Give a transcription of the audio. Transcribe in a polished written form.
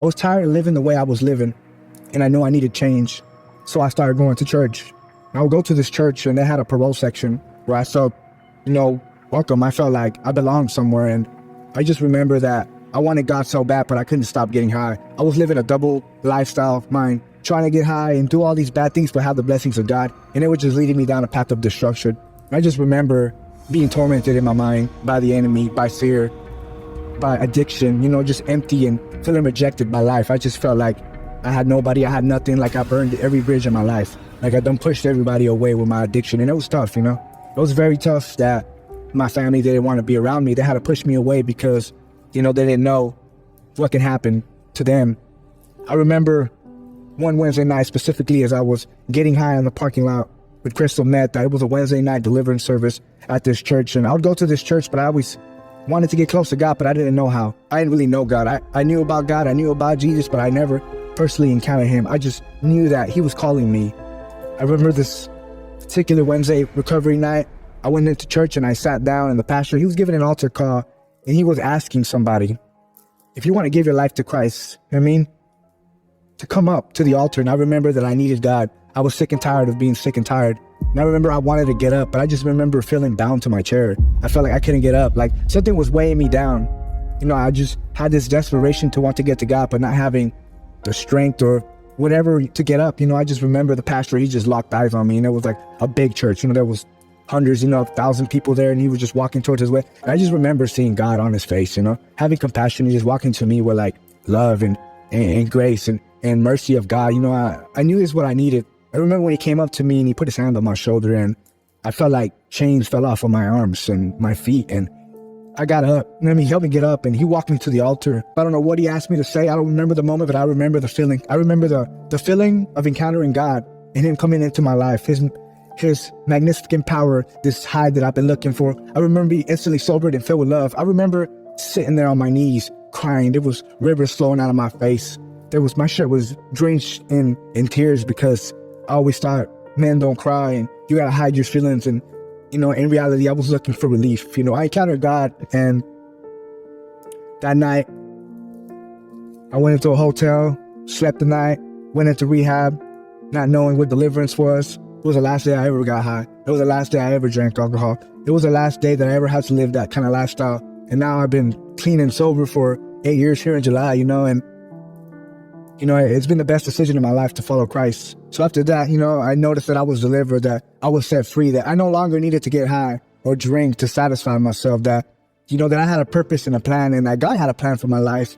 I was tired of living the way I was living, and I knew I needed change. So I started going to church. I would go to this church, and they had a parole section where I felt, welcome. I felt like I belonged somewhere, and I just remember that I wanted God so bad, but I couldn't stop getting high. I was living a double lifestyle of mine, trying to get high and do all these bad things, but have the blessings of God, and it was just leading me down a path of destruction. I just remember being tormented in my mind by the enemy, by fear, by addiction, just empty and feeling rejected by life. I just felt like I had nobody, I had nothing, like I burned every bridge in my life. Like I done pushed everybody away with my addiction, and it was tough, It was very tough that my family didn't want to be around me. They had to push me away because, they didn't know what can happen to them. I remember one Wednesday night specifically as I was getting high in the parking lot with crystal meth. It was a Wednesday night deliverance service at this church, and I would go to this church, but I always wanted to get close to God, but I didn't know how. I didn't really know God. I knew about God, I knew about Jesus, but I never personally encountered him. I just knew that he was calling me. I remember this particular Wednesday recovery night, I went into church and I sat down, and the pastor, he was giving an altar call, and he was asking somebody, if you want to give your life to Christ, to come up to the altar. And I remember that I needed God. I was sick and tired of being sick and tired. And I remember I wanted to get up, but I just remember feeling bound to my chair. I felt like I couldn't get up, like something was weighing me down. I just had this desperation to want to get to God, but not having the strength or whatever to get up. I just remember the pastor, he just locked eyes on me, and it was like a big church. There was hundreds, 1,000 people there, and he was just walking towards his way. And I just remember seeing God on his face, having compassion, and just walking to me with like love and grace and mercy of God. I knew this is what I needed. I remember when he came up to me and he put his hand on my shoulder, and I felt like chains fell off of my arms and my feet, and I got up. He helped me get up, and he walked me to the altar. I don't know what he asked me to say. I don't remember the moment, but I remember the feeling. I remember the feeling of encountering God and him coming into my life, his magnificent power, this high that I've been looking for. I remember being instantly sobered and filled with love. I remember sitting there on my knees crying. There was rivers flowing out of my face. My shirt was drenched in tears, because I always thought men don't cry and you gotta hide your feelings. And in reality, I was looking for relief. I encountered God, and that night I went into a hotel, slept the night, went into rehab, not knowing what deliverance was. It was the last day I ever got high. It was the last day I ever drank alcohol. It was the last day that I ever had to live that kind of lifestyle. And now I've been clean and sober for 8 years here in July, and it's been the best decision in my life to follow Christ. So after that, I noticed that I was delivered, that I was set free, that I no longer needed to get high or drink to satisfy myself, that, that I had a purpose and a plan, and that God had a plan for my life.